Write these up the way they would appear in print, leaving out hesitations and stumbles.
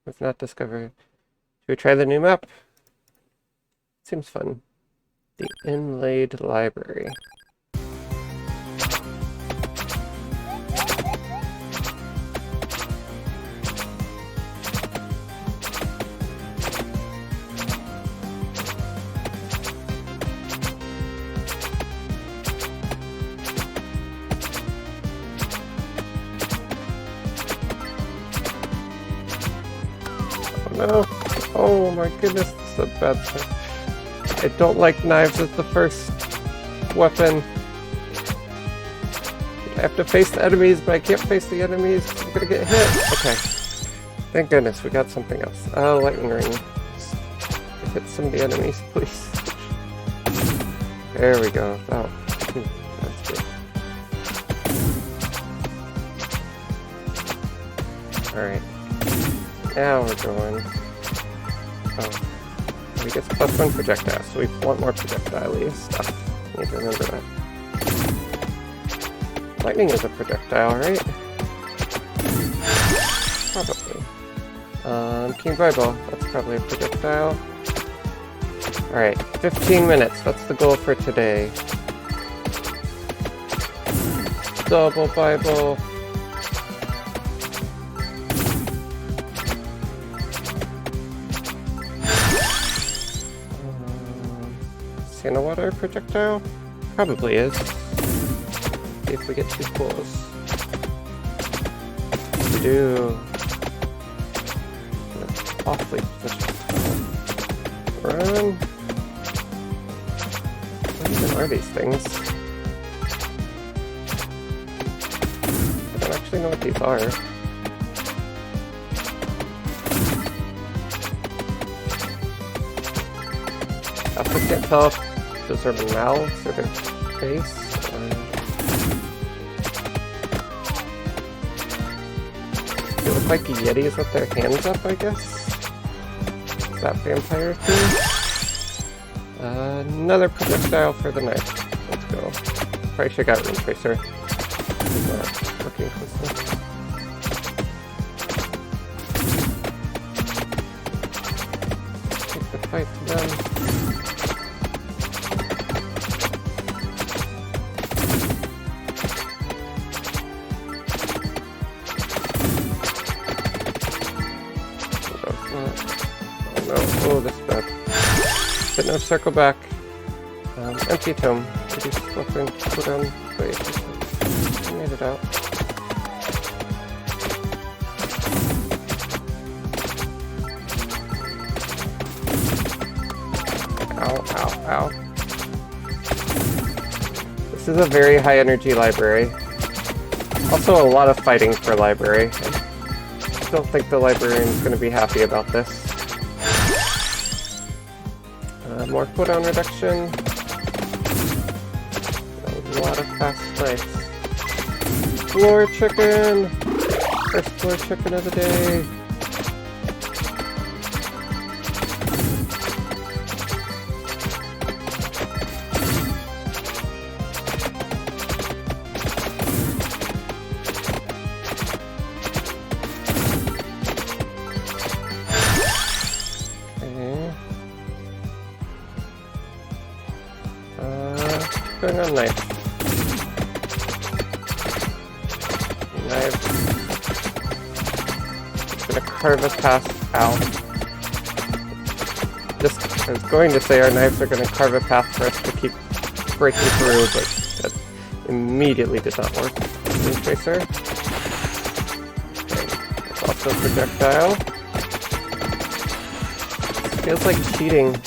We've not discovered. Should we try the new map? Seems fun. The Inlaid Library. No. Oh my goodness, this is a bad thing. I don't like knives as the first weapon. I have to face the enemies, but I can't face the enemies because I'm gonna get hit. Okay. Thank goodness we got something else. Oh, lightning ring. Hit some of the enemies, please. There we go. Oh, that's good. Alright. Now we're going. Oh. We get +1 projectile, so we want more projectile-y stuff. Need to remember that. Lightning is a projectile, right? Probably. King Bible, that's probably a projectile. Alright, 15 minutes, that's the goal for today. Double Bible. Santa water projectile? Probably is. See if we get too close. We do. That's awfully positioned. Run. What even are these things? I don't actually know what these are. I can't tell if those are mouths or their face. They look like yetis with their hands up, I guess. Is that vampire thing? Another projectile for the knife. Let's go. Probably should have got Rune Tracer. Looking closely. Take the fight to them. Oh, this is bad. But no, circle back. Empty tome. Reduce weapon. Go down. Wait. I made it out. Ow, ow, ow. This is a very high energy library. Also a lot of fighting for library. I don't think the librarian's going to be happy about this. More cooldown reduction. A lot of fast fights. Floor chicken! First floor chicken of the day. Going on knife. Knife. It's gonna carve us past. Ow. I was going to say our knives are gonna carve a path for us to keep breaking through, but that immediately did not work. Rune Tracer. It's also a projectile. It feels like cheating.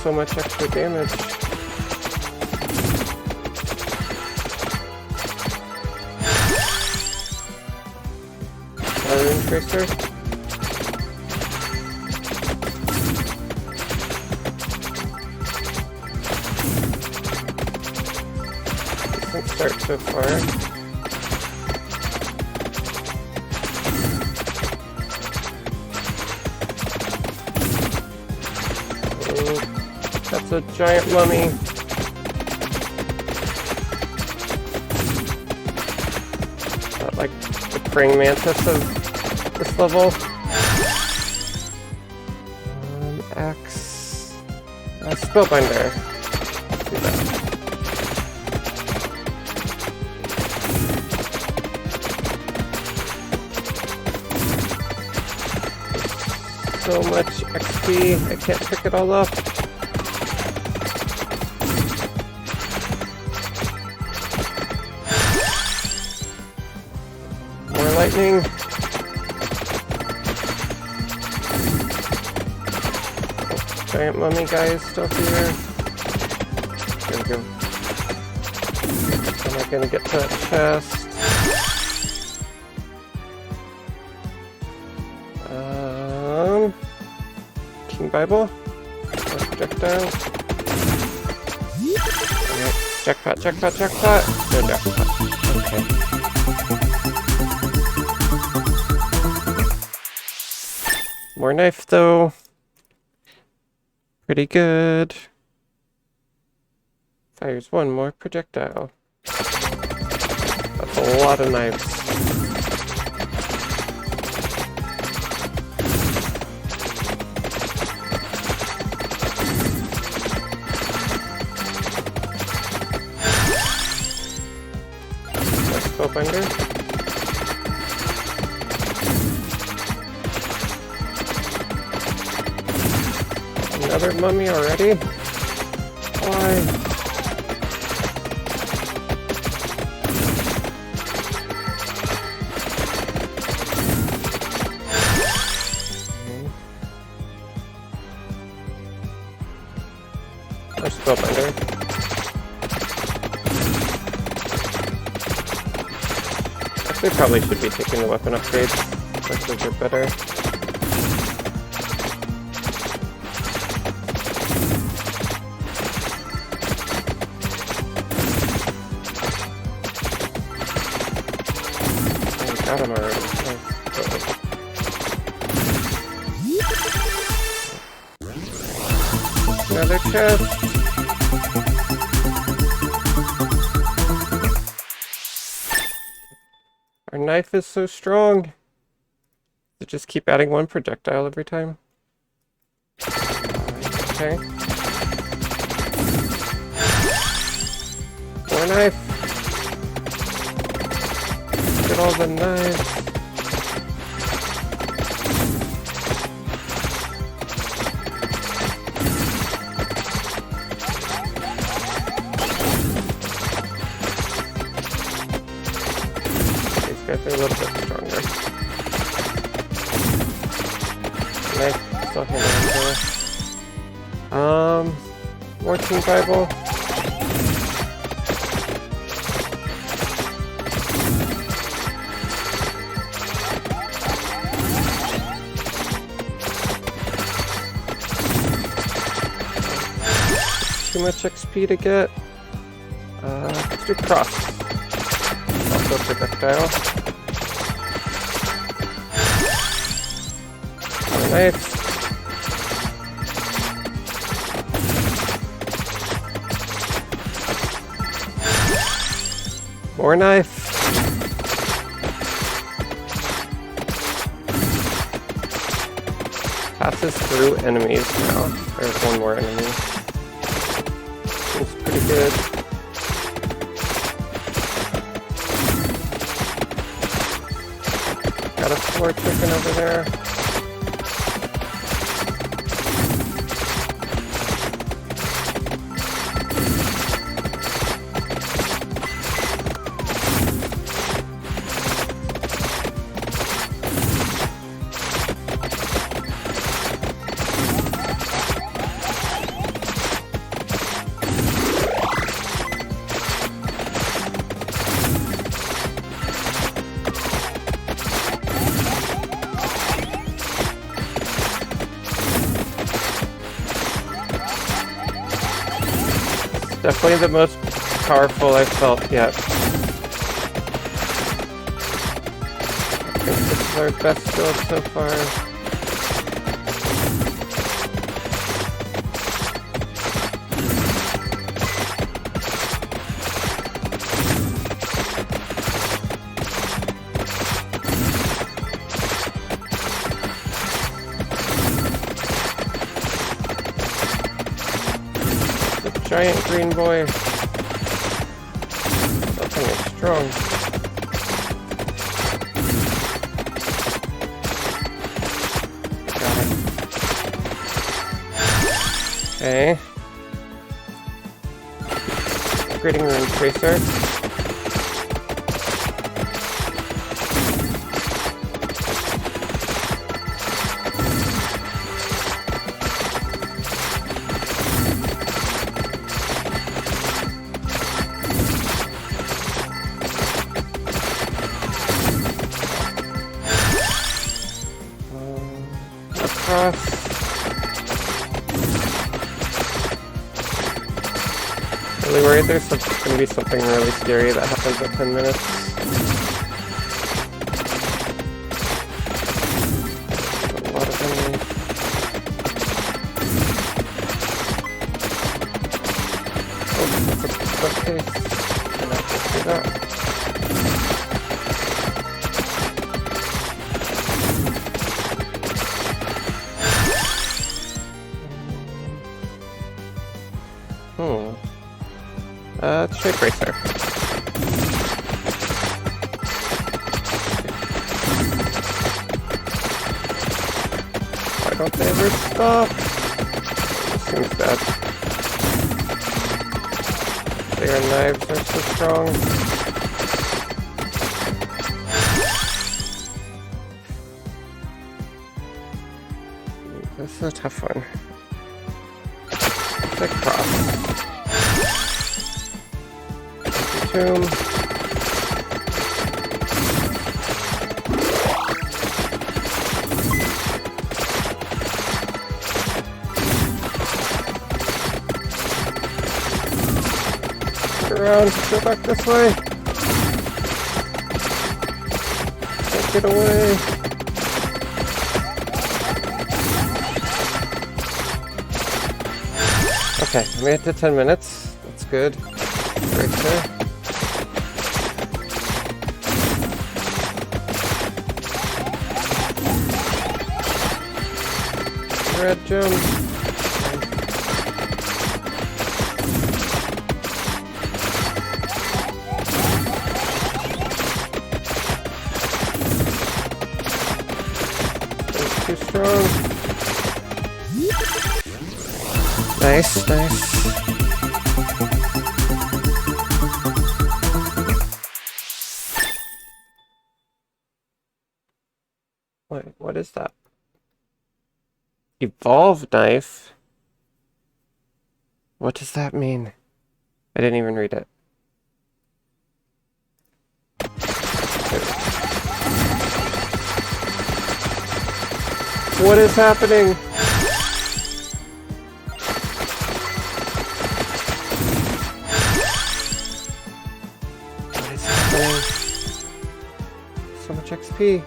So much extra damage. Rune Tracer. Decent start so far. That's a giant mummy. like the praying mantis of this level. Axe. Spellbinder. Let's do that. So much XP, I can't pick it all up. More lightning. Oh, giant mummy guy is still here. There we go. Am I gonna get to that chest? King Bible? Or projectile? Alright, jackpot, jackpot, jackpot! No jackpot. Okay. More knife though. Pretty good. Fires one more projectile. That's a lot of knives. Spellbinder. Another mummy already? Why? Or Spellbinder. They probably should be taking the weapon upgrades. Those are better. I got him already. Nice. Another chest. Our knife is so strong. Does it just keep adding one projectile every time? Okay. More knife. Look at all the knives. They're a little bit stronger. Nice, still handling there. More King Bible. Too much XP to get. Let's do cross. Also projectile. Knife. More knife. Passes through enemies now. There's one more enemy. Seems pretty good. Got a floor chicken over there. Definitely the most powerful I've felt yet. I think this is our best build so far. giant green boy. That thing is strong. Got it. Okay. Upgrading Rune Tracer. Really worried there's gonna be something really scary that happens at 10 minutes. A lot of enemies. Oh, that's a bookcase. Can I just do that? Shape Racer. Why don't they ever stop? This seems bad. Their knives are so strong. This is a tough one. Thick cross. Tomb. Turn around, go back this way. Can't get away. Okay, I made it to 10 minutes. That's good. Right there. Red gem. That's too strong. Nice, nice. Wait, what is that? Evolve knife? What does that mean? I didn't even read it. What is happening? What is happening? So much XP.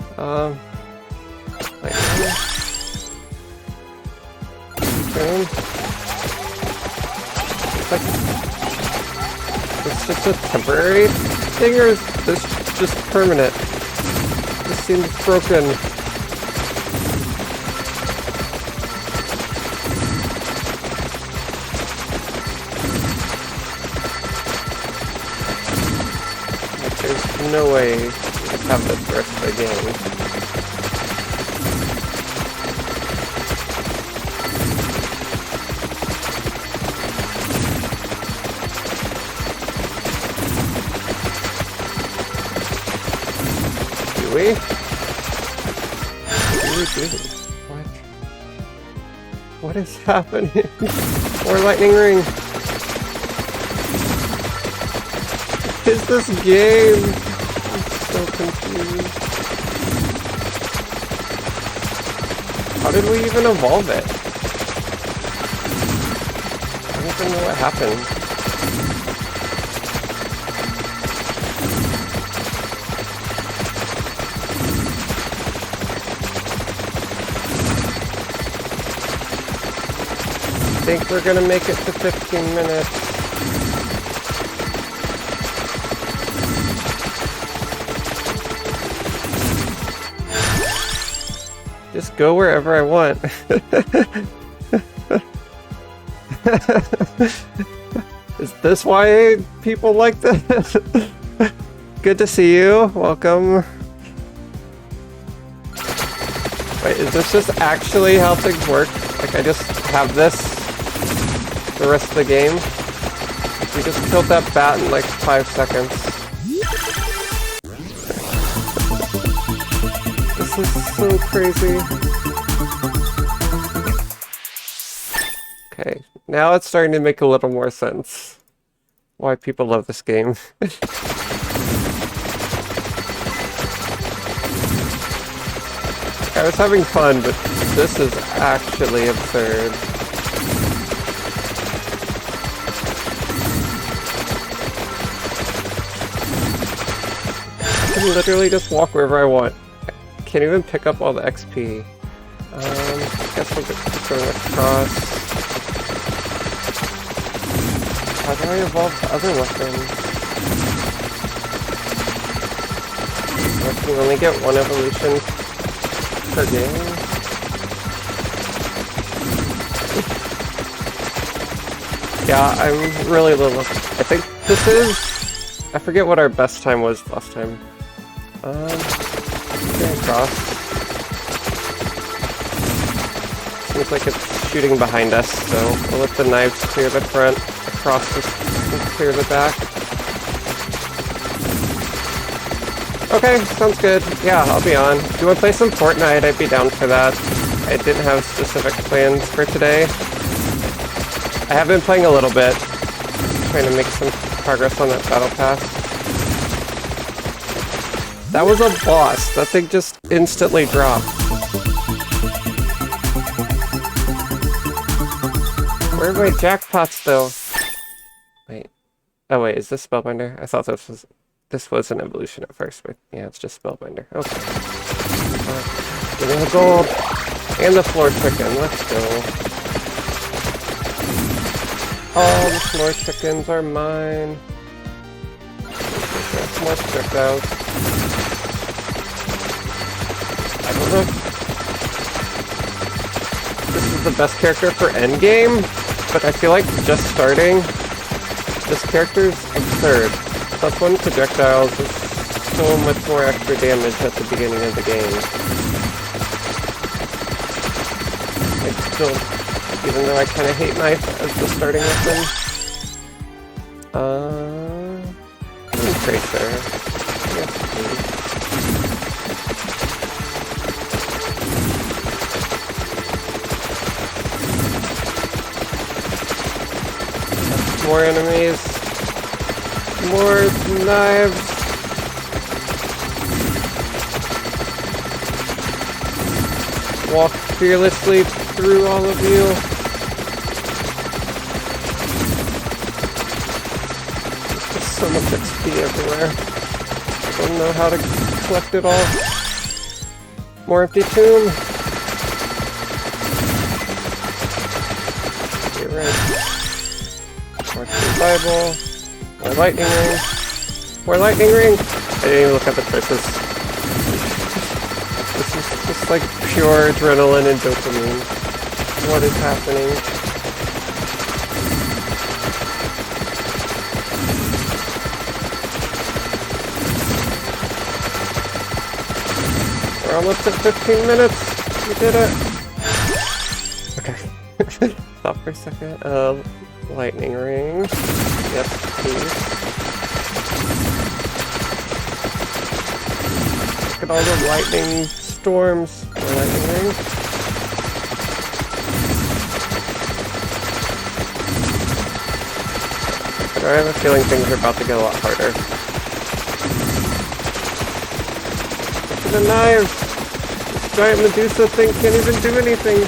Like, it's just a temporary thing, or is this just permanent? This seems broken. Like, there's no way you can have this the rest of the game. What is happening? More lightning ring. What is this game? I'm so confused. How did we even evolve it? I don't even know what happened. I think we're gonna make it to 15 minutes. Just go wherever I want. Is this why people like this? Good to see you. Welcome. Wait, is this just actually how things work? Like, I just have this the rest of the game? We just killed that bat in like 5 seconds. This is so crazy. Okay, now it's starting to make a little more sense why people love this game. I was having fun, but this is actually absurd. I can literally just walk wherever I want. I can't even pick up all the XP. I guess we'll just go across. How do I evolve to other weapons? I can only get one evolution per game. Yeah, I'm really low. I think this is... I forget what our best time was last time. Getting across. Seems like it's shooting behind us, so we'll let the knives clear the front. Across this and clear the back. Okay, sounds good. Yeah, I'll be on. Do you want to play some Fortnite? I'd be down for that. I didn't have specific plans for today. I have been playing a little bit. Trying to make some progress on that battle pass. That was a boss. That thing just instantly dropped. Where are my jackpots though? Wait. Oh wait, is this Spellbinder? I thought this was an evolution at first, but yeah, it's just Spellbinder. Okay. Give me the gold and the floor chicken. Let's go. All the floor chickens are mine. There's more projectiles. I don't know. This is the best character for endgame, but I feel like just starting. This character's absurd. +1 projectiles is so much more extra damage at the beginning of the game. It's still, even though I kind of hate knife as the starting weapon. Tracer. Yes, please. More enemies. More knives. Walk fearlessly through all of you. There's just so much XP everywhere. Don't know how to collect it all. More empty tomb. Get red. More Bible. More lightning ring. More lightning ring! I didn't even look at the choices. This is just like pure adrenaline and dopamine. What is happening? We're almost at 15 minutes. We did it. Okay. Stop for a second. Lightning ring. Yes, please. Look at all the lightning storms. The lightning ring. But I have a feeling things are about to get a lot harder. Look at the knives! This giant Medusa thing can't even do anything.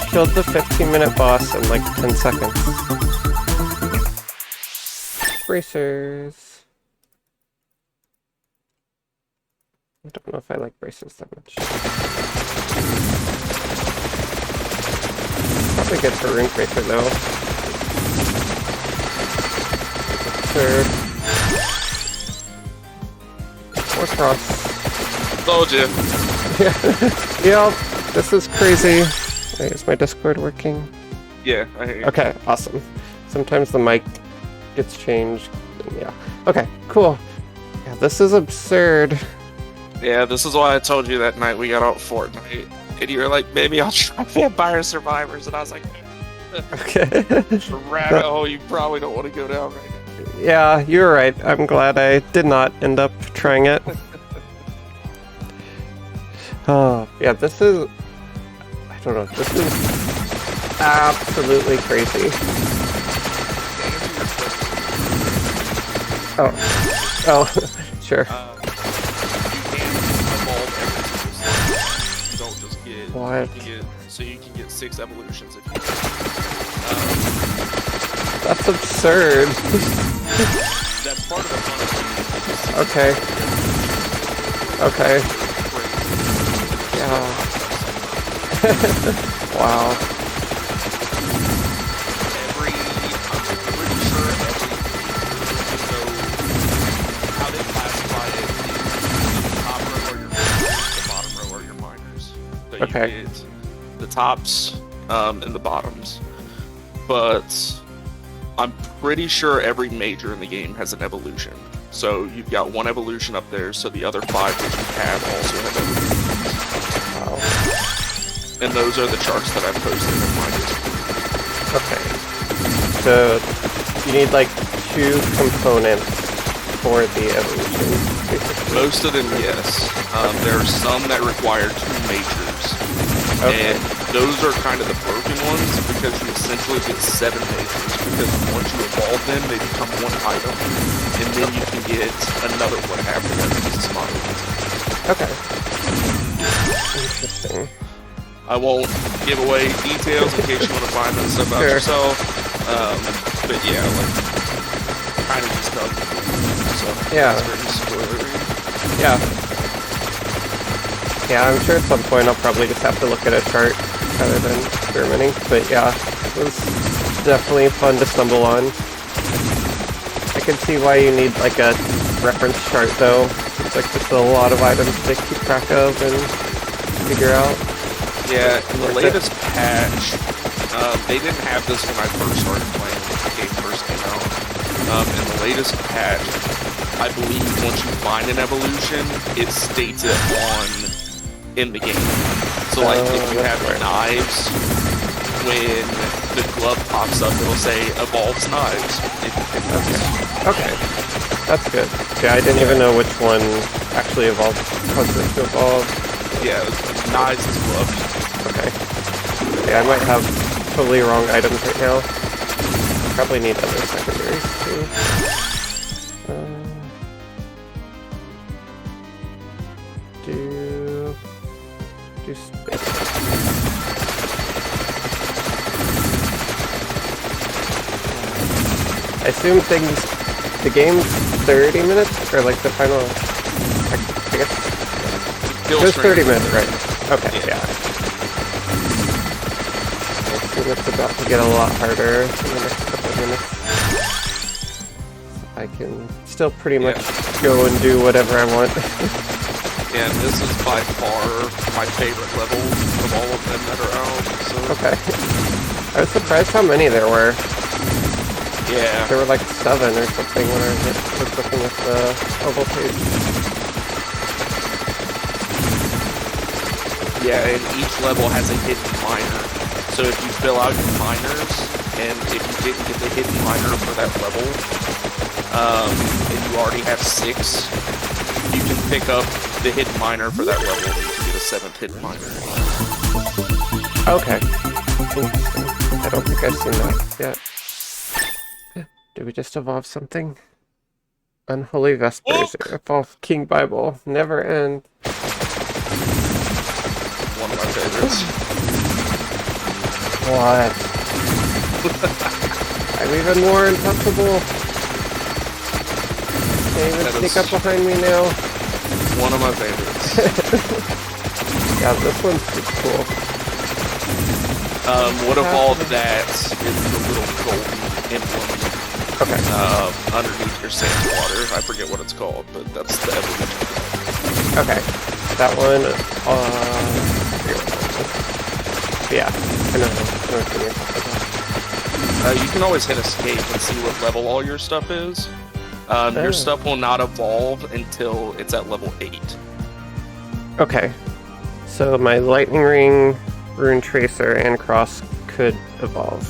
Killed the 15-minute boss in like 10 seconds. Bracers. I don't know if I like bracers that much. Probably good for Rune Tracer though. Absurd. Or cross. Told you. Yeah, this is crazy. Wait, is my Discord working? Yeah, I hear you. Okay, awesome. Sometimes the mic gets changed. Yeah. Okay, cool. Yeah, this is absurd. Yeah, this is why I told you that night we got out Fortnite. And you were like, maybe I'll try Vampire Survivors. And I was like, Okay. rabbit hole you probably don't want to go down right now. Yeah, you're right. I'm glad I did not end up trying it. Oh, yeah, this is... I don't know. This is absolutely crazy. Oh, sure. You can evolve every single slot. You don't just get... What? So you can get 6 evolutions if you That's absurd. that's part of the fun of Okay. Okay. Yeah. Wow. I'm pretty sure so how they classify it is the top row are your miners, the bottom row are your miners. So Okay. you get the tops and the bottoms. But I'm pretty sure every major in the game has an evolution. So you've got 1 evolution up there, so the other 5 that you have also have evolutions. Wow. And those are the charts that I've posted in my Discord. Okay. So you need like 2 components for the evolution, basically. Most of them, yes. There are some that require 2 majors. Okay. And those are kind of the broken ones because you essentially get 7 majors. Because once you evolve them, they become 1 item. And then you can get another one after that, which is smaller ones. Okay. Interesting. I won't give away details in case you want to find that stuff out Sure. yourself. But yeah, like, kind of just tell you. So, Yeah. it's very spoilery. Yeah. Yeah, I'm sure at some point I'll probably just have to look at a chart rather than experimenting. But yeah, it was definitely fun to stumble on. I can see why you need like a reference chart though. It's like just a lot of items to keep track of and figure out. Yeah, in the latest patch, they didn't have this when I first started playing, when the game first came out. In the latest patch, I believe once you find an evolution, it states it in the game. So like, if you have knives, when the glove pops up, it'll say evolves knives. If you pick those. Okay. That's good. Yeah, I didn't even know which one actually evolved, caused it to evolve. Yeah, knives and gloves. Okay. Yeah, I might have totally wrong items right now. Probably need other secondaries too. Do space. I assume the game's 30 minutes, or like the final, I guess. It was 30 minutes, right? Okay, yeah. I assume it's about to get a lot harder in the next couple of minutes. I can still pretty much go and do whatever I want. And this is by far my favorite level of all of them that are out. So. Okay. I was surprised how many there were. Yeah. There were like 7 or something when I was looking at the level page. Yeah, and each level has a hidden miner. So if you fill out your miners, and if you didn't get the hidden miner for that level, and you already have 6, you can pick up the hidden miner for that level, and you can get a 7th hidden miner. Okay. Interesting. I don't think I've seen that yet. Did we just evolve something? Unholy Vespers. Evolve King Bible. Never end. One of my favorites. What? I'm even more untouchable. Can't even sneak up behind me now. One of my favorites. Yeah, this one's pretty cool. What evolved that is the little golden emblem. Okay. Underneath your sand water. I forget what it's called, but that's the evolution. Okay. That one, forget what that is. Yeah, I know what you mean. You can always hit escape and see what level all your stuff is. Your stuff will not evolve until it's at level 8. Okay. So my lightning ring, rune tracer, and cross could evolve.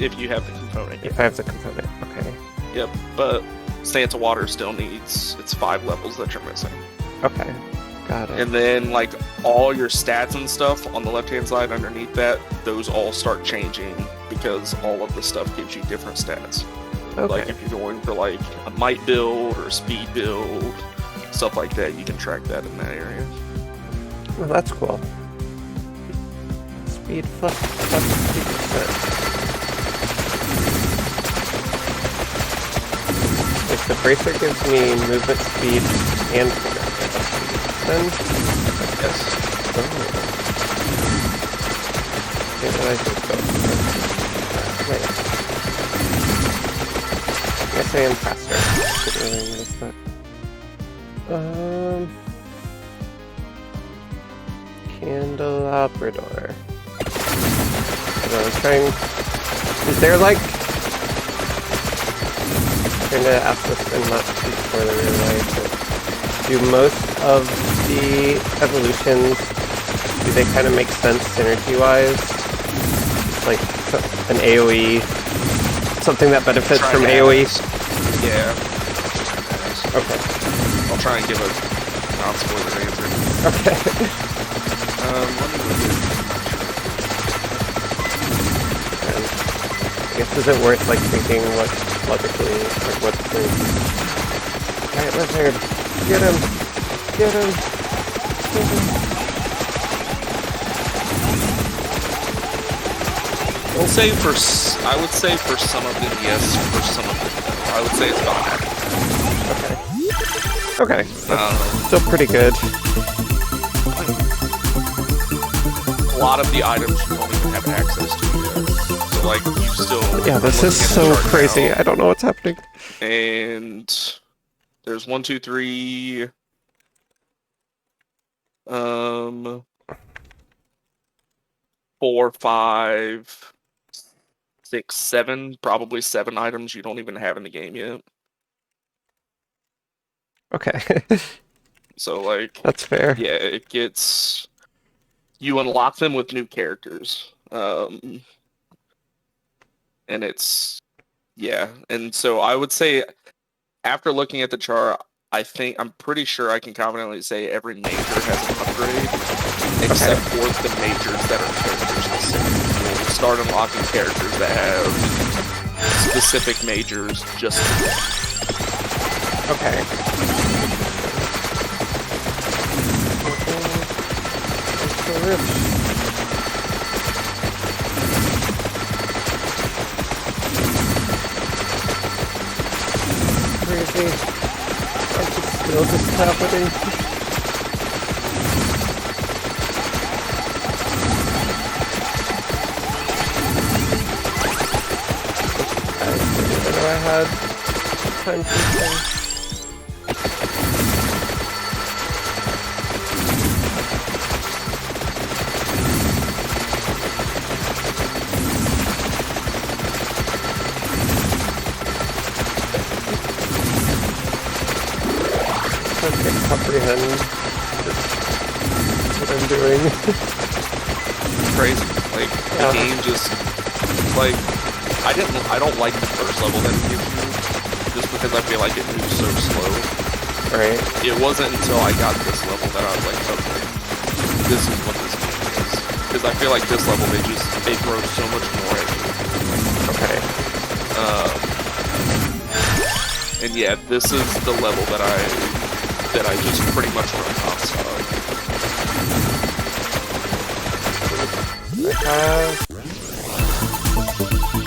If you have the component. If I have the component, okay. Yep, but Stance of Water still needs, it's 5 levels that you're missing. Okay, got it. And then, like, all your stats and stuff on the left-hand side underneath that, those all start changing because all of the stuff gives you different stats. Okay. Like, if you're going for, like, a might build or a speed build, stuff like that, you can track that in that area. Well, that's cool. Speed plus 50%. If the bracer gives me movement speed and then Yes. Didn't realize it was both. Nice. Guess I am faster. Didn't really notice that. Candelabrador. So I'm trying. Is there like? Trying to ask this and not too spoilery way, but do most of the evolutions, do they kind of make sense synergy-wise? Like an AoE, something that benefits from AoE? Yeah. Okay. I'll try and give a non-spoiler answer. Okay. Let me look at... I guess is it worth like thinking what logically, like what's the... Alright, Lizard! Get him! Get him! Get him! I'll say I would say for some of them yes, for some of them no. I would say it's about half. Okay. Okay. That's still pretty good. A lot of the items you don't even have access to yet. So like you still... Yeah, this is so crazy. Now. I don't know what's happening. And there's 1, 2, 3... 4, 5, 6, 7, probably 7 items you don't even have in the game yet. Okay. So like that's fair. Yeah, it gets, you unlock them with new characters. And it's, yeah. And so I would say after looking at the chart, I'm pretty sure I can confidently say every major has an upgrade, except for the majors that are character specific. We'll start unlocking characters that have specific majors just for them. Okay. Crazy. I can feel this happening. I had time to comprehend what I'm doing. Crazy. Like, the game just, like, I don't like the first level that it gives you, just because I feel like it moves so slow. Right. It wasn't until I got this level that I was like, okay, this is what this game is. Because I feel like this level, they grow so much more at you. Okay. And yeah, this is the level that I just pretty much run nonstop.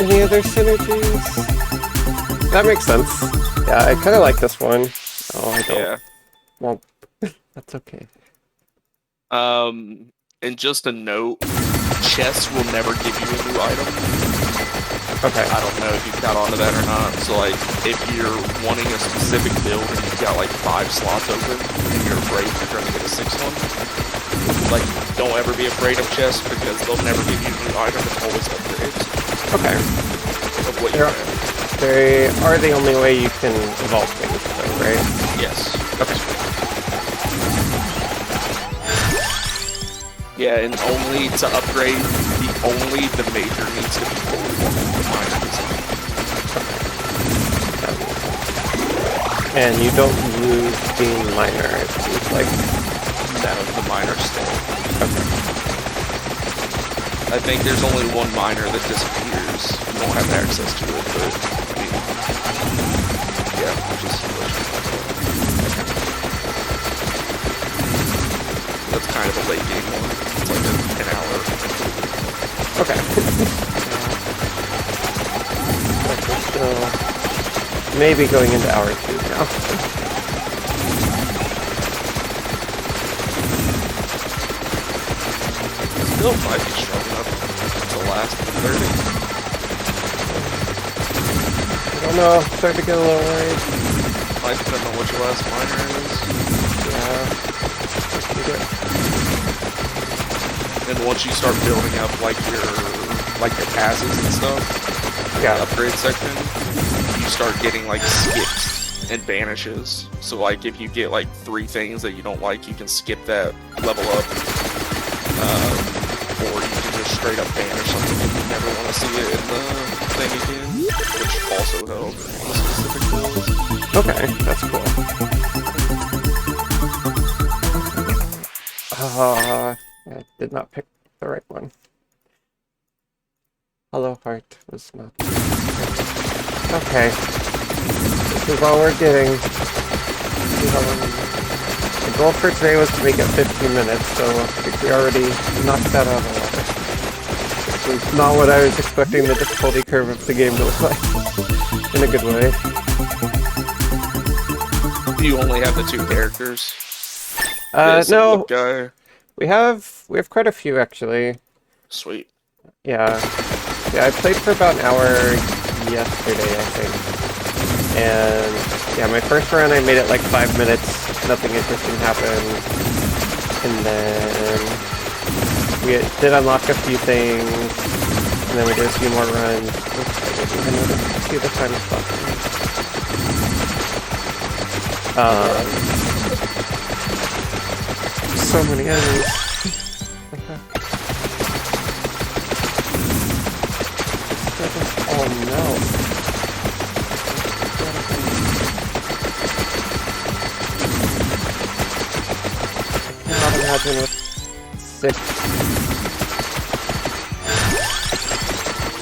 Any other synergies? That makes sense. Yeah, I kind of like this one. Oh, I don't. Yeah. Well, that's okay. And just a note, chests will never give you a new item. Okay. I don't know if you've got onto that or not. So like, if you're wanting a specific build and you've got like 5 slots open and you're afraid you're going to get a 6th one, like, don't ever be afraid of chests because they'll never give you a new item. It's always upgrades Okay. of what you They're- have. They are the only way you can evolve things, though, right? Yes. Okay. Yeah, and only to upgrade, the major needs to be fully leveled. The minor needs to be. And you don't lose being minor, it seems like. That of the minor still. Okay. I think there's only one minor that disappears. You don't have access to it, but I mean, yeah, just that's kind of a late game one. It's like an hour. Okay. But we're still maybe going into hour 2 now. Still might be strong enough to last 30. I don't know, starting to get a little worried. Might depend on what your last minor is. Yeah. Pretty good. And once you start building up like your passes and stuff, Yeah. the upgrade section, you start getting like skips and banishes. So like if you get like 3 things that you don't like, you can skip that level up. Or you can just straight up banish something if you never want to see it in the thing again, which also helps with specific builds. Okay, that's cool. I did not pick the right one. Hollow Heart was not. Okay. This is all we're getting. The goal for today was to make it 15 minutes, so I think we already knocked that out of the water. Which was not what I was expecting the difficulty curve of the game to look like. In a good way. You only have the 2 characters. This and No, Look guy. we have quite a few actually. Sweet. Yeah. Yeah, I played for about an hour yesterday, I think. And yeah, my first run I made it like 5 minutes, nothing interesting happened. And then we did unlock a few things, and then we did a few more runs. Oops, I didn't even notice, see the time spot. So many enemies. Oh no. I cannot imagine with 6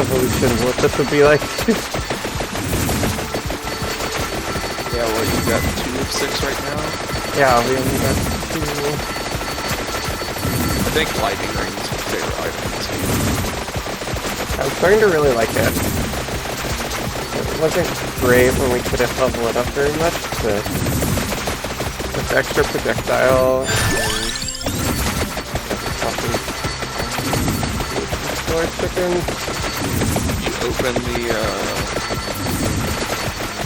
evolutions what this would be like. Yeah, well, you got 2 of 6 right now. Yeah, we only got 2. I think lightning ring is my favorite item in this game. I'm starting to really like it. It wasn't great when we couldn't level it up very much, but with extra projectile and fucking storage chickens. You open the,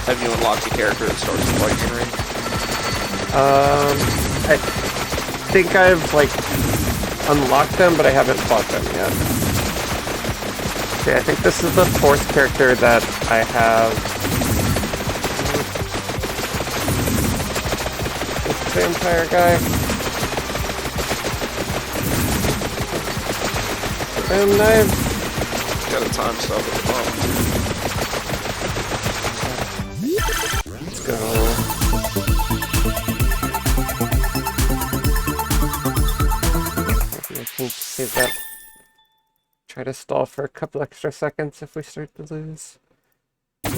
have you unlocked the character that starts with lightning ring? I think I've like unlocked them, but I haven't fought them yet. Okay, I think this is the 4th character that I have. This vampire guy. And I've Got a time stop at the bottom. let's go. Maybe I can save that. Try to stall for a couple extra seconds if we start to lose. The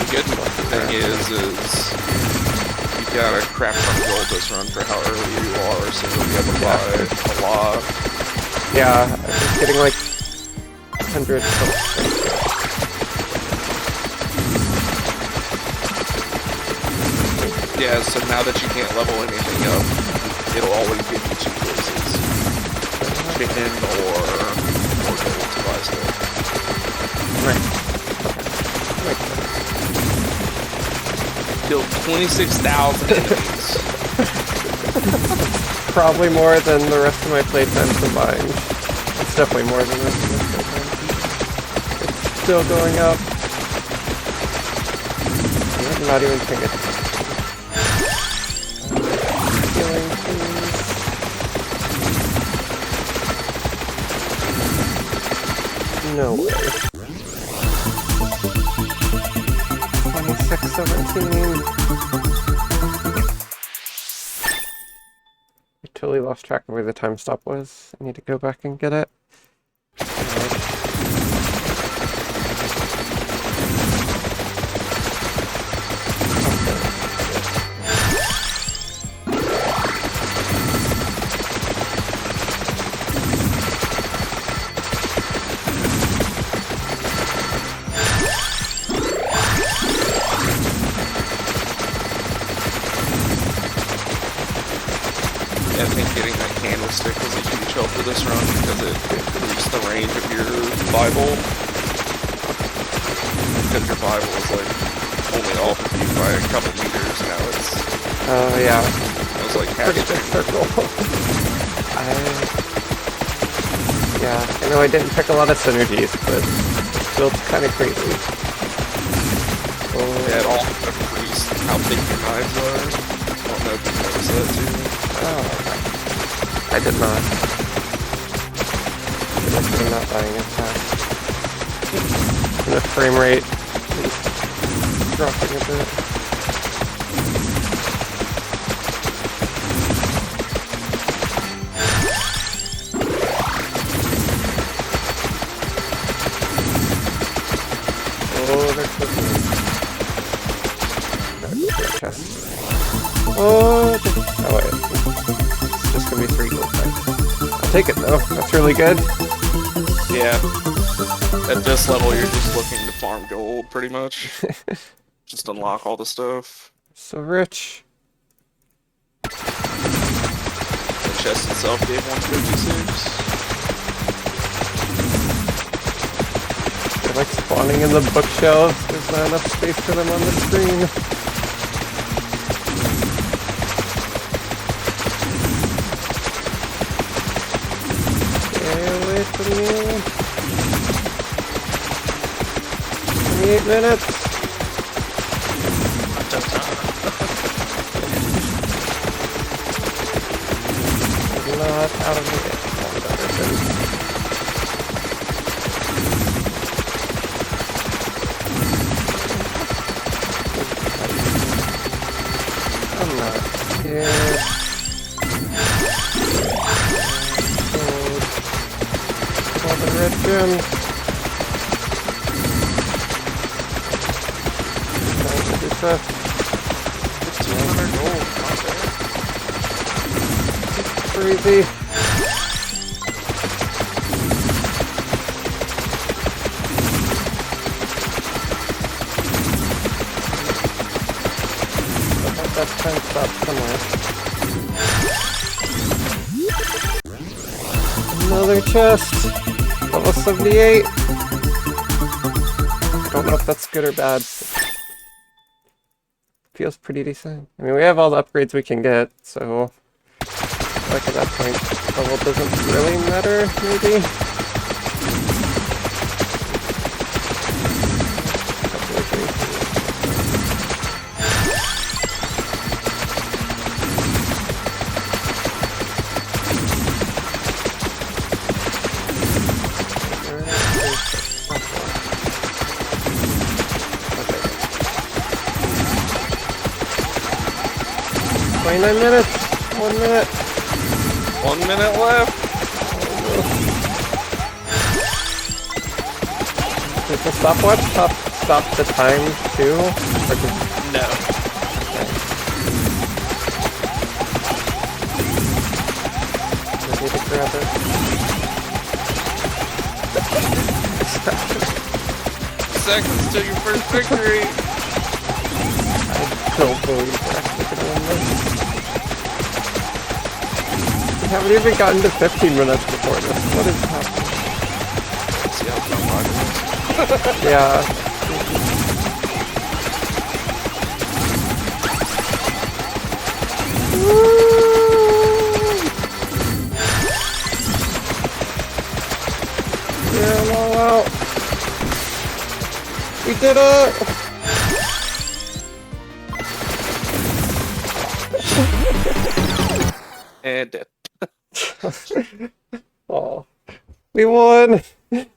good thing is you got a crap ton of gold this run for how early you are, so you'll be able to buy a lot. Yeah, I was getting like 100 Yeah, so now that you can't level anything up, it'll always give you 2 choices. Chicken or gold to buy stuff. Right. killed 26,000 enemies. Probably more than the rest of my playtime combined. It's definitely more than the rest of my playtime. It's still going up. I'm not even paying attention. Healing, please. No way. 26-17. I totally lost track of where the time stop was. I need to go back and get it. I think getting that candlestick was a huge help for this run because it increased the range of your Bible. Because your Bible is like only off of you by a couple meters, now it's... Oh, yeah. It was like half Pretty big circle. Yeah, I know I didn't pick a lot of synergies, but still it's kind of crazy. Oh, Yeah, it all increased how big your knives are. I don't know if you noticed that too. oh. I did not. I'm not dying as fast. And the frame rate is dropping a bit. Oh, they're clicking. Chest. Oh, wait. It's just gonna be 3 gold packs. I'll take it though. That's really good. Yeah. At this level, you're just looking to farm gold, pretty much. Just unlock all the stuff. So rich. The chest itself gave 156. They're like spawning in the bookshelves. There's not enough space for them on the screen. Stay away from me. 28 minutes. Not out of the way. I'm not scared. All the red gems. Trying to do stuff. 1,500 gold, not bad. Crazy. That time stop somewhere. Another chest. Level 78. I don't know if that's good or bad. Feels pretty decent. I mean, we have all the upgrades we can get, so... like at that point, level doesn't really matter, maybe? Okay. 29 minutes! 1 minute! 1 minute left. Does the stopwatch stop the time too? Or just... No. I need to grab it. Seconds till your first victory. I don't believe we're actually gonna win this. We haven't even gotten to 15 minutes before this. What is happening? See how fun mine is. Yeah. did it! And dead. Oh, we won! I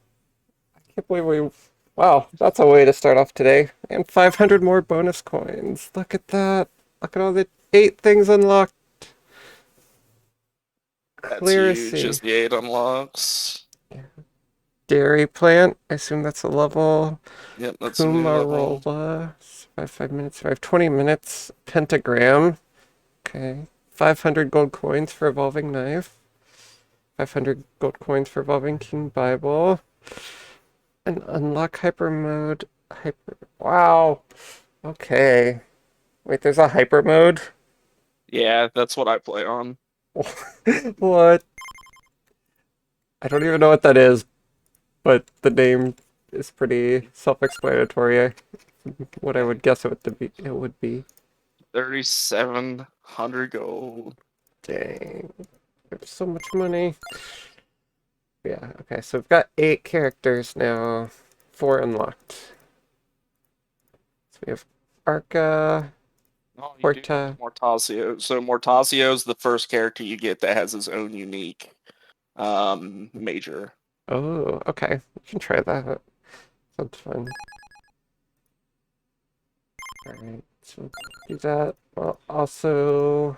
can't believe we... Wow, that's a way to start off today. And 500 more bonus coins. Look at that. Look at all the 8 things unlocked. That's Clearacy. huge. Just the 8 unlocks. Dairy plant. I assume that's a level. Yep, that's a new level. Kumarola. Survive 5 minutes. Survive 20 minutes. Pentagram. Okay. 500 gold coins for evolving knife. 500 gold coins for evolving King Bible. And unlock hyper mode. Wow. Okay. Wait, there's a hyper mode? Yeah, that's what I play on. What? I don't even know what that is, but the name is pretty self-explanatory. What I would guess it would be. 3,700 gold. Dang. There's so much money. Yeah, okay, so we've got 8 characters now. 4 unlocked. So we have Arca, Oh, you do Porta. Mortasio. So Mortasio's the first character you get that has his own unique major. Oh, okay. We can try that. Sounds fun. Alright, so do that. Well, also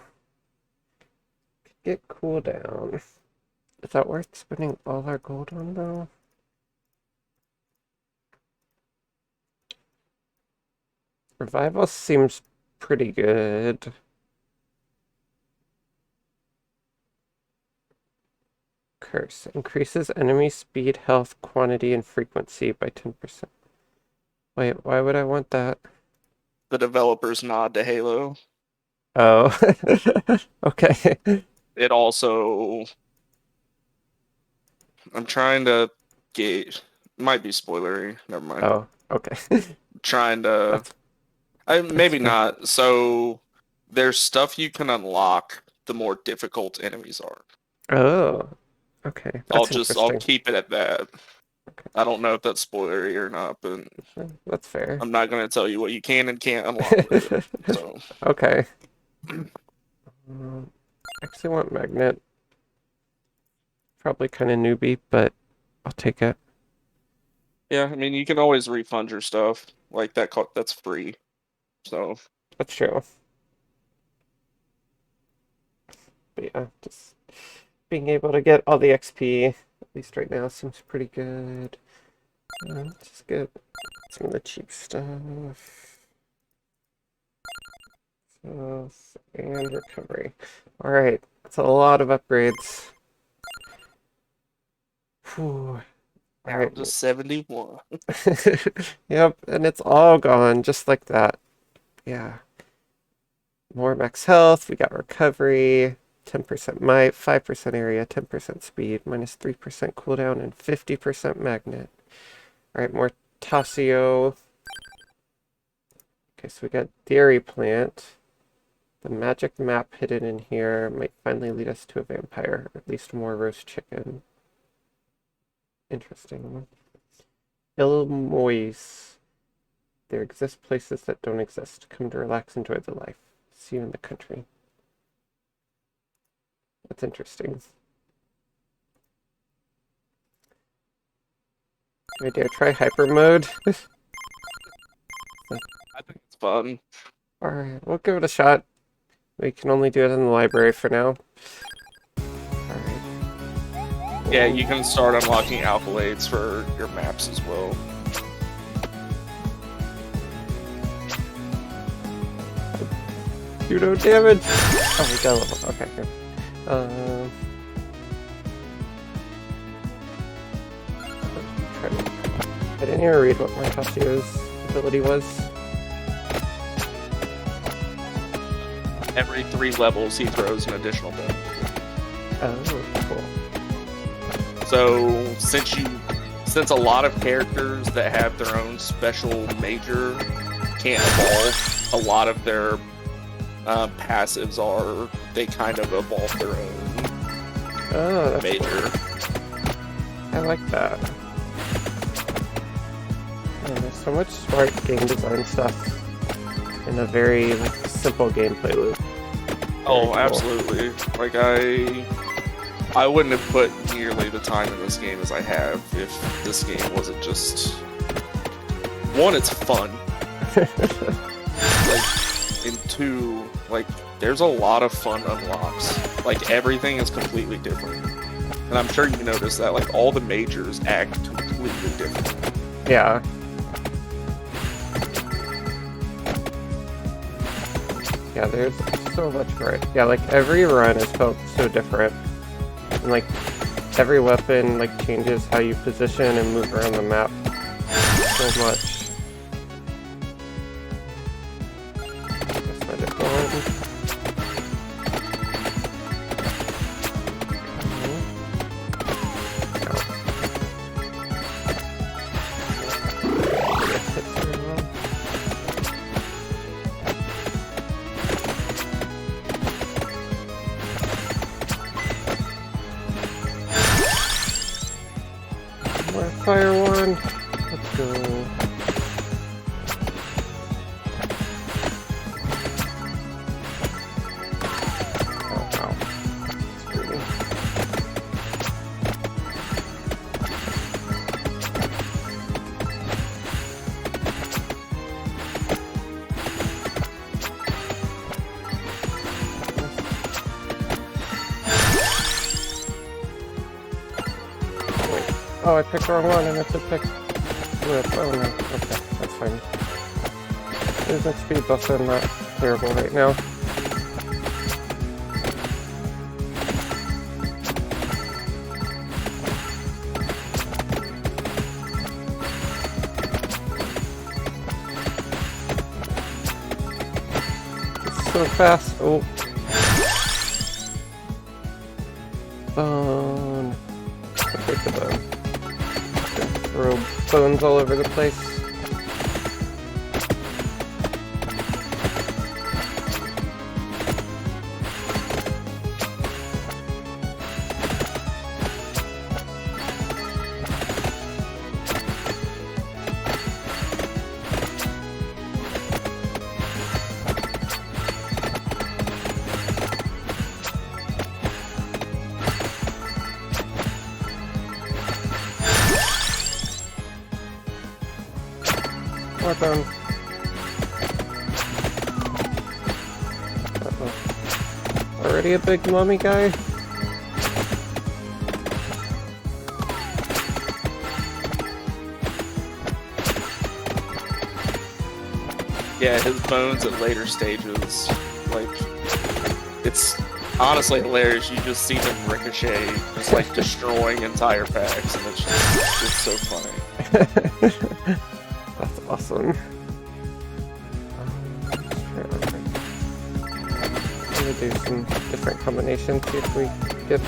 get cooldown. Is that worth spending all our gold on though? Revival seems pretty good. Curse increases enemy speed, health, quantity, and frequency by 10%. Wait, why would I want that? The developer's nod to Halo. Oh, okay. It also... I'm trying to get... Might be spoilery. Never mind. Oh, okay. Trying to... maybe not. So, there's stuff you can unlock the more difficult enemies are. Oh, okay. I'll keep it at that. Okay. I don't know if that's spoilery or not, but that's fair. I'm not going to tell you what you can and can't unlock with it, so. Okay. Actually want magnet. Probably kind of newbie, but I'll take it. Yeah, I mean, you can always refund your stuff. Like, that's free. So. That's true. But yeah, just being able to get all the XP, at least right now, seems pretty good. Just get some of the cheap stuff. So, and recovery. Alright, that's a lot of upgrades. Whew. All right, just 71. Yep, and it's all gone just like that. Yeah. More max health, we got recovery, 10% might, 5% area, 10% speed, minus 3% cooldown, and 50% magnet. Alright, more Tasio. Okay, so we got Dairy Plant. The magic map hidden in here might finally lead us to a vampire, or at least more roast chicken. Interesting. Ilmois. There exist places that don't exist. Come to relax, enjoy the life. See you in the country. That's interesting. I dare try hyper mode. I think it's fun. Alright, we'll give it a shot. We can only do it in the library for now. Yeah, you can start unlocking alphalates for your maps as well. Do no damage! Oh, we got a level. Okay, good. I didn't even read what Mortasio's ability was. Every 3 levels, he throws an additional bit. Oh, cool. So, since a lot of characters that have their own special major can't evolve, a lot of their passives they kind of evolve their own major. Cool. I like that. And there's so much smart game design stuff in a very like, simple gameplay loop. Oh, cool. absolutely. Like I wouldn't have put nearly the time in this game as I have if this game wasn't just one, it's fun. Like, and two, like there's a lot of fun unlocks. Like everything is completely different. And I'm sure you noticed that like all the majors act completely different. Yeah. Yeah, there's so much variety. Yeah, like every run is felt so different. And like every weapon like changes how you position and move around the map so much. Guess magic wand. Fire wand. Let's go. Oh, wow. Screaming. Oh, I picked the wrong one. I meant to pick whip. Oh no. Okay, that's fine. Movement speed buffs are not terrible right now. It's so fast. Oh. Bone. I'll take the bone. Throw bones all over the place. More bone. Uh-oh. Already a big mummy guy? Yeah, his bones at later stages, like, it's honestly hilarious. You just see them ricochet, just like destroying entire packs, and it's so funny. That's awesome. I'm gonna do some different combinations, see if we get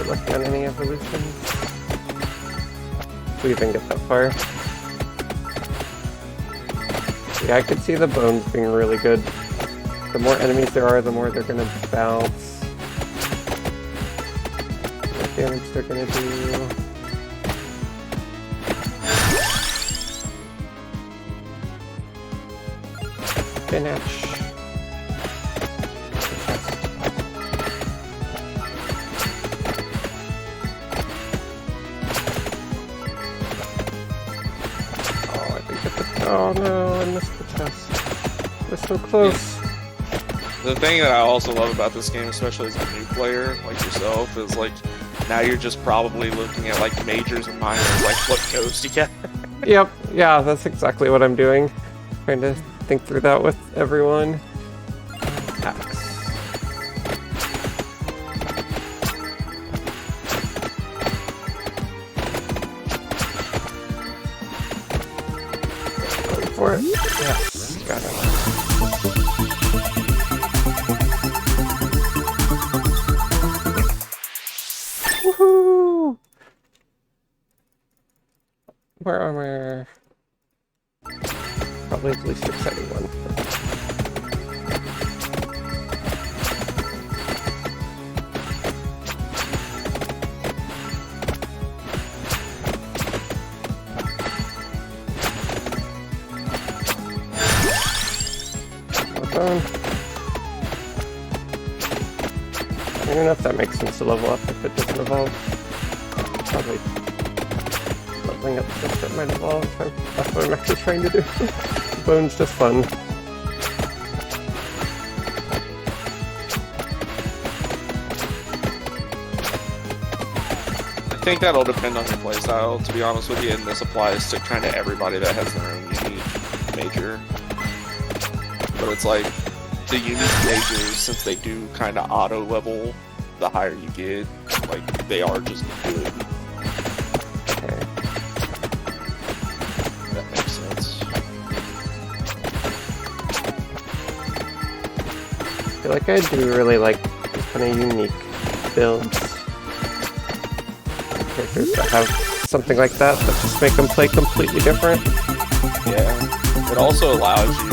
lucky on any evolutions. If we even get that far. Yeah, I could see the bones being really good. The more enemies there are, the more they're gonna bounce. What damage they're gonna do. Spinach. Oh, I think it's oh no, I missed the chest. We're so close. The thing that I also love about this game, especially as a new player like yourself, is like now you're just probably looking at like majors and minors, like what goes together. Yep, yeah, that's exactly what I'm doing. Trying to think through that with everyone. Axe. Going for it. Yes, got it. Woohoo! Where am I? Probably the least exciting one. bone. I don't know if that makes sense to level up if it doesn't evolve. Probably leveling up stuff that might evolve. That's what I'm actually trying to do. Bone's just fun. I think that'll depend on your playstyle, to be honest with you, and this applies to kind of everybody that has their own unique major. But it's like, the unique majors, since they do kind of auto level, the higher you get, like, they are just good. Okay. That makes sense. I feel like I do really like these kind of unique builds. Characters that have something like that just make them play completely different. Yeah. It also allows you,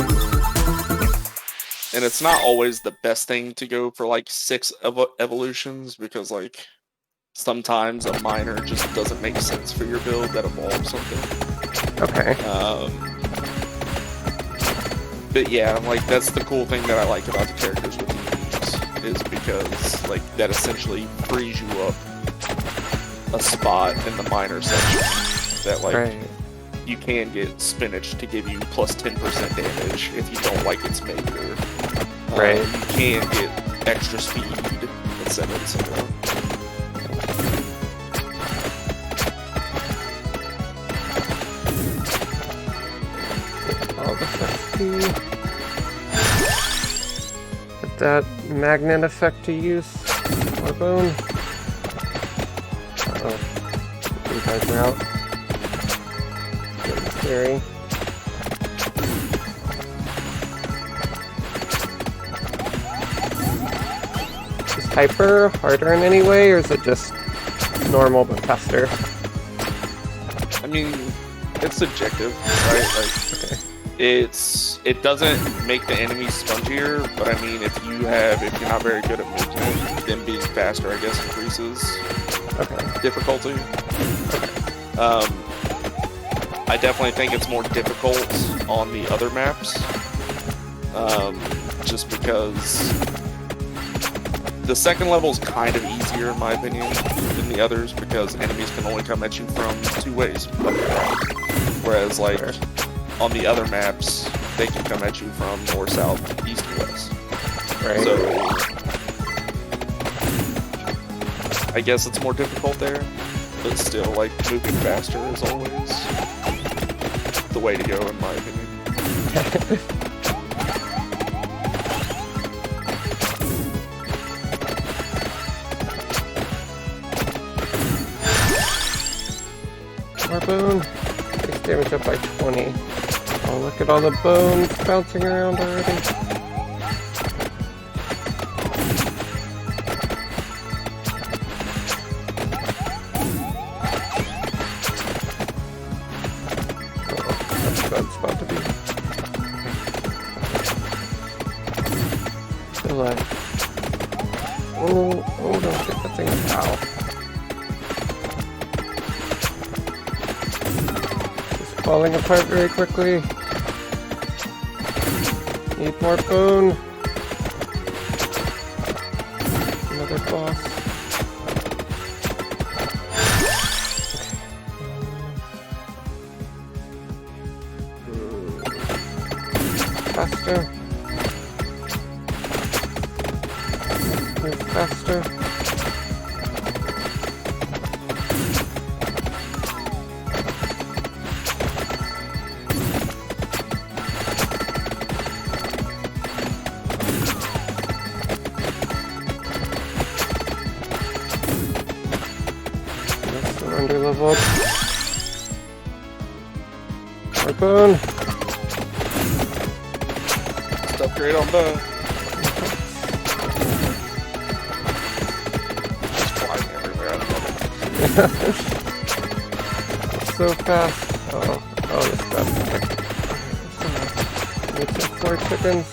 and it's not always the best thing to go for like 6 evolutions, because like sometimes a minor just doesn't make sense for your build that evolves something. Okay. But yeah, like that's the cool thing that I like about the characters with uniques, is because like that essentially frees you up a spot in the minor section that like Right. you can get spinach to give you plus 10% damage if you don't like its major. Right. You can get extra speed, etc., etc. All this XP. Put that magnet effect to use. More bone. Uh-oh. You guys are out. Getting scary. Is hyper harder in any way, or is it just normal but faster? I mean, it's subjective, right? Like, Okay. it doesn't make the enemies spongier, but I mean, if you're not very good at making it, them being faster, I guess, increases Okay. difficulty. I definitely think it's more difficult on the other maps, just because the second level is kind of easier in my opinion than the others, because enemies can only come at you from 2 ways, whereas like on the other maps they can come at you from north, south, east, and west. Right. So I guess it's more difficult there, but still, like, moving faster is always the way to go, in my opinion. More bone. Base damage up by 20. Oh, look at all the bones bouncing around already. That's a bad spot to be. Still alive. Oh, don't get the thing. Ow. Falling apart very quickly. Need more bone. Another boss. Faster. Move faster. Under leveled. More bone. Just upgrade on bone. Just flying everywhere, I love it. So fast. Oh, this fast. Need some more chickens.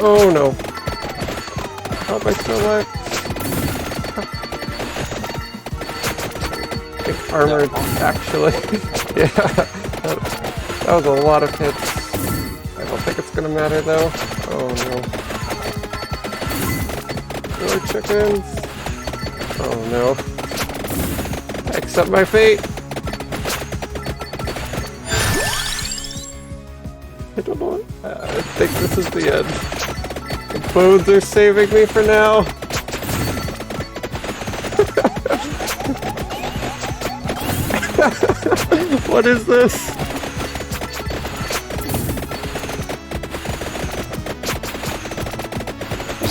Oh no. How am I still alive? I think armored, actually. Yeah. That was a lot of hits. I don't think it's gonna matter though. Oh no. More chickens. Oh no. I accept my fate. I don't know. I think this is the end. The bones are saving me for now. What is this?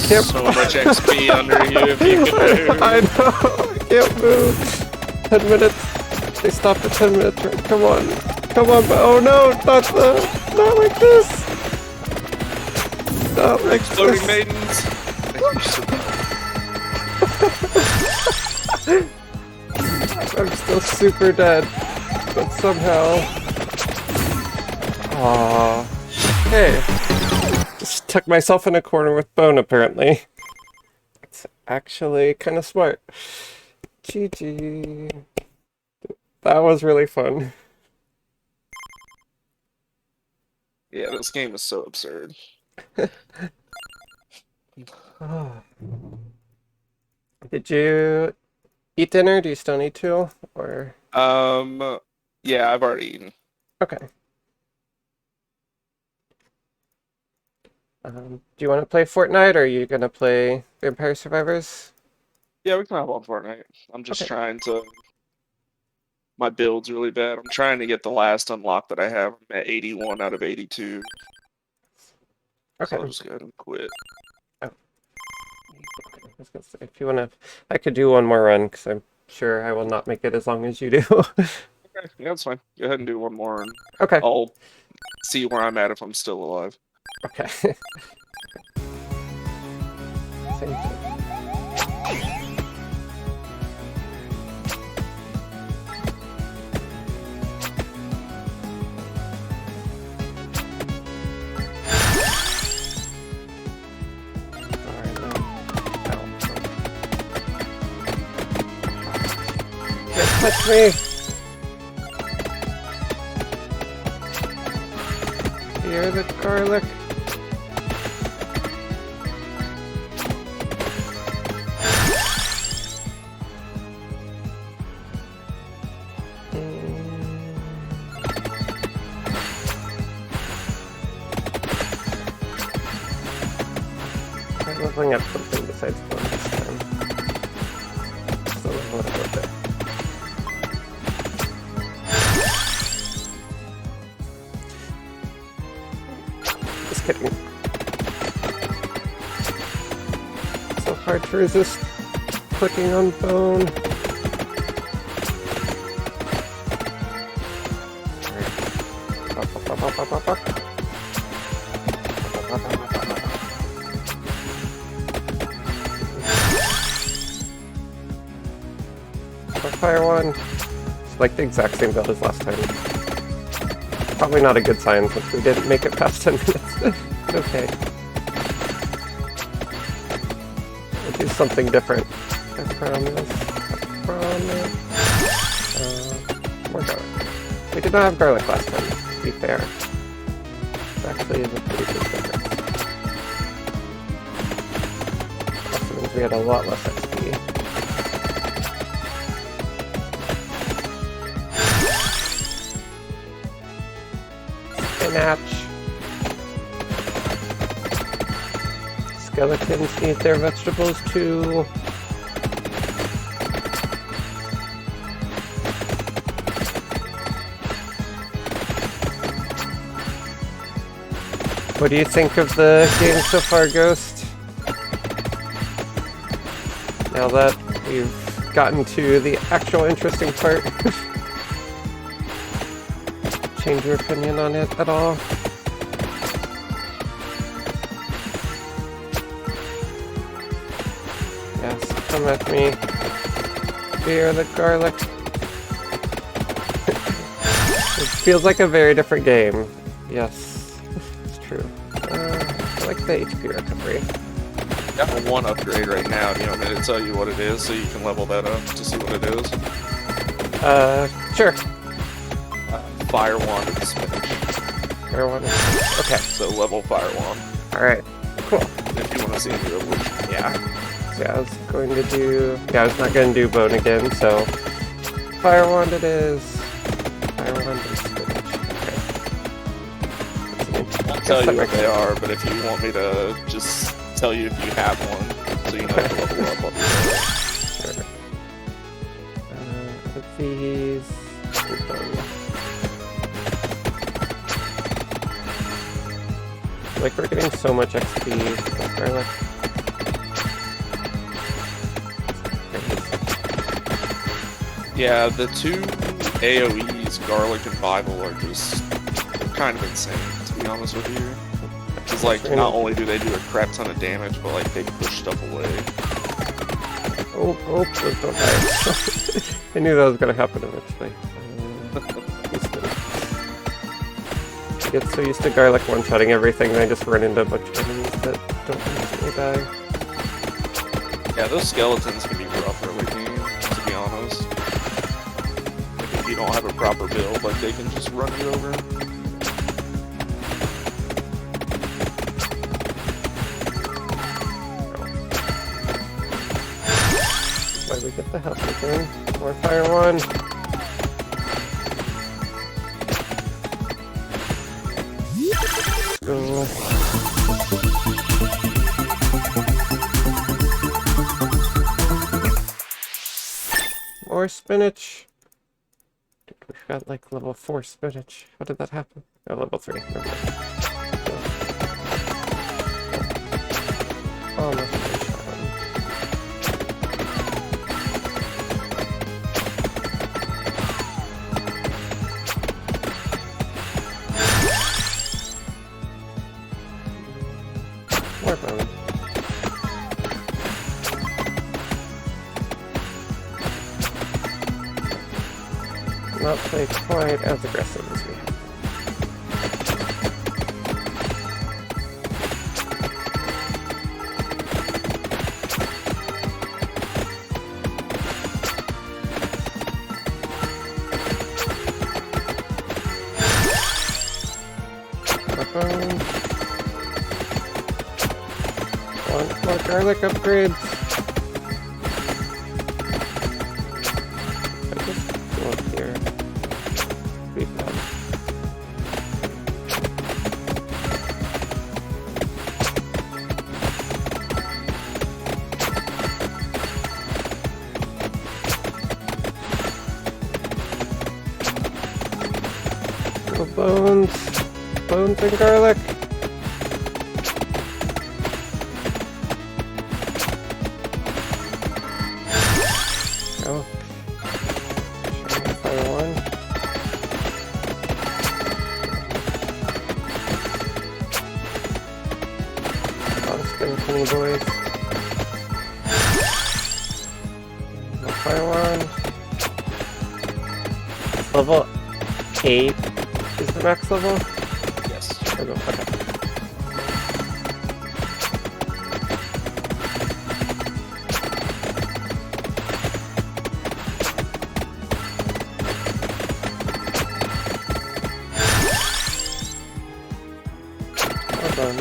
Yep. So much XP under you if you could move. I know. I can't move. 10 minutes. They stopped at 10 minutes. Right? Come on. Come on. Oh no. Not like this. Not like Exploding this. maidens. I'm still super dead. But somehow... Aww. Hey. Just tuck myself in a corner with Bone, apparently. It's actually kind of smart. GG. That was really fun. Yeah, this game is so absurd. Did you eat dinner? Do you still need to? Or Yeah, I've already eaten. okay. Do you want to play Fortnite, or are you gonna play Vampire Survivors? Yeah, we can hop on Fortnite. I'm just Okay. trying to. My build's really bad. I'm trying to get the last unlock that I have. I'm at 81 out of 82. Okay. So I'll just go ahead and quit. I was gonna say, if you wanna, I could do one more run because I'm sure I will not make it as long as you do. Okay, yeah, that's fine. Go ahead and do one more, and Okay. I'll see where I'm at if I'm still alive. Okay. Same thing. Touch me! Hear the garlic. I'm leveling up something besides one this time. So a little bit. Just kidding. So hard to resist clicking on Bone. Fire one. It's like the exact same build as last time. Probably not a good sign since we didn't make it past 10 minutes. But okay. We'll do something different. I promise. I promise. More garlic. We did not have garlic last time, to be fair. It actually is a pretty big difference. Also means we had a lot less XP. Spinach. Skeletons eat their vegetables too. What do you think of the game so far, Ghost? Now that we've gotten to the actual interesting part. Change your opinion on it at all? Yes, come at me. Fear the garlic. It feels like a very different game. Yes, it's true. like the HP recovery. Got one upgrade right now. Do you want me to tell you what it is so you can level that up to see what it is? Sure. Fire Wand and Spinach. Fire Wand. Okay. So level Fire Wand. Alright. Cool. If you want to see the evolution. Yeah. So yeah, I was going to do... Yeah, I was not going to do Bone again, so... Fire Wand it is. Fire Wand and Spinach. Okay. I'll tell you what they are, but if you want me to just tell you if you have one, so you know to level up, I'll do that. Sure. Out of these... Like, we're getting so much XP with garlic. Yeah, the two AoEs, Garlic and Bible, are just kind of insane, to be honest with you. Because, like, not only do they do a crap ton of damage, but, like, they push stuff away. Oh, please don't die. I knew that was going to happen eventually. I get so used to garlic one-shotting everything, and I just run into a bunch of enemies that don't instantly die. Yeah, those skeletons can be rough early game, to be honest. Like, if you don't have a proper build, like, they can just run you over. Why we get the health again? More Fire Wand. Go. More spinach. Dude, we've got like level 4 spinach. How did that happen? Oh, level 3. Never mind. Oh, no. More bone. Not play quite as aggressive as we have. Bone. Want more garlic upgrades. I just go up here. Be fun. Little bones. Bones and garlic. Oh. Shining Fire Wand. I'll spin Penny Boys. No Fire Wand. Level 8 is the max level? Yes. Okay. Well done.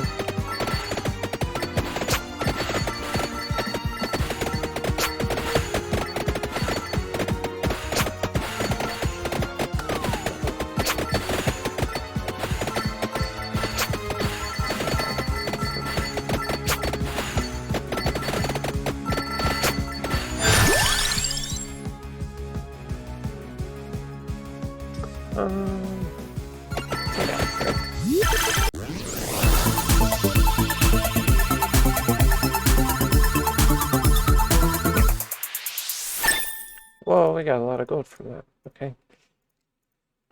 Whoa, we got a lot of gold from that. Okay.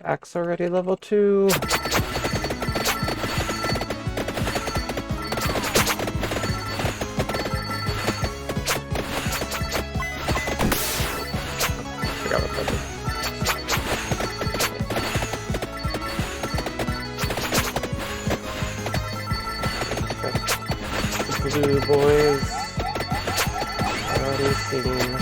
Axe already level 2. Forgot what that is. do, boys. Racing.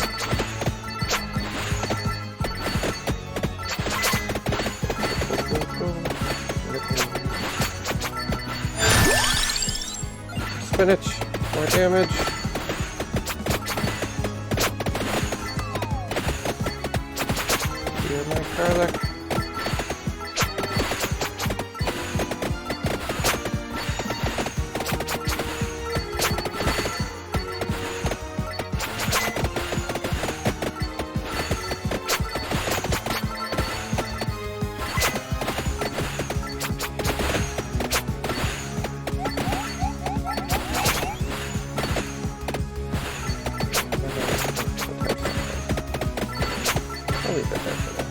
Spinach, more damage. Heal my garlic. I'll leave it there for now.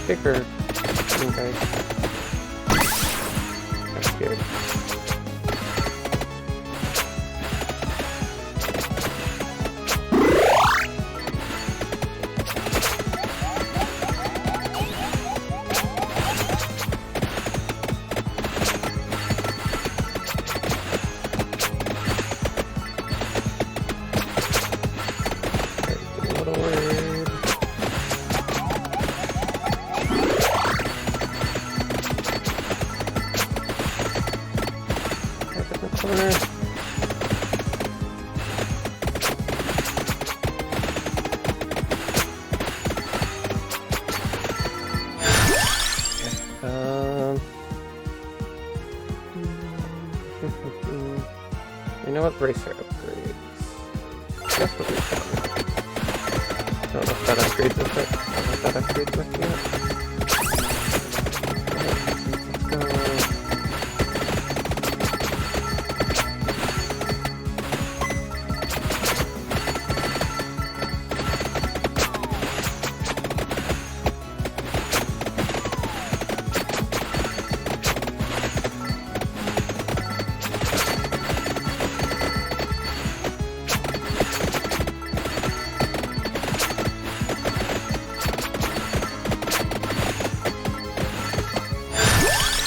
Kicker. Okay. I'm scared. A little worried. Back in the corner. You know what? Bracer upgrades. That's what we found. I don't know if that upgrades with it. I don't know if that upgrades with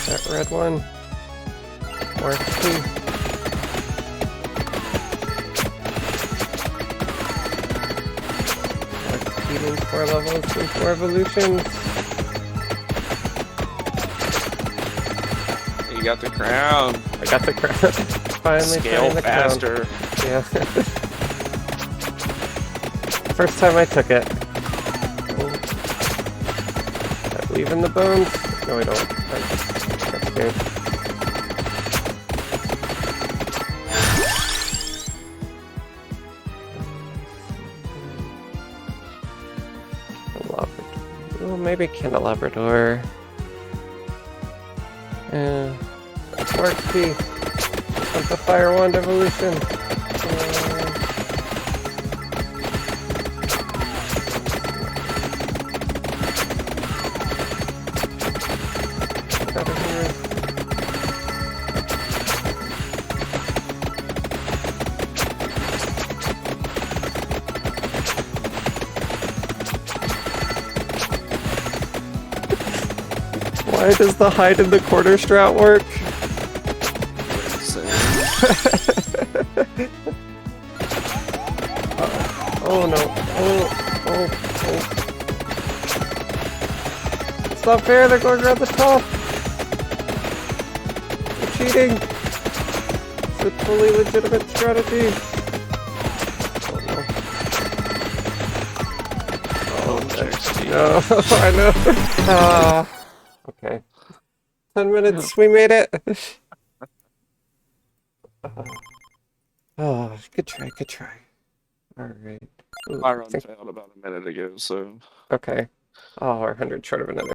that red one. More XP. More XP, 4 levels and 4 evolutions. You got the crown. I got the crown. Finally Scale the faster. Crown. Yeah. First time I took it. I believe in the bones. No, I don't. That's good. Labrador. Oh, maybe Candelabrador. Yeah. 4 XP. With the Fire Wand evolution. Out of here. Why does the hide in the corner strat work? Oh no. Oh. It's not fair, they're going around the top. They're cheating. It's a fully legitimate strategy. Oh no. XP. No, I know. Ah. Okay. 10 minutes, we made it. Oh, good try, good try. Alright. My run failed about a minute ago, so. Okay. Oh, we're 100 short of another.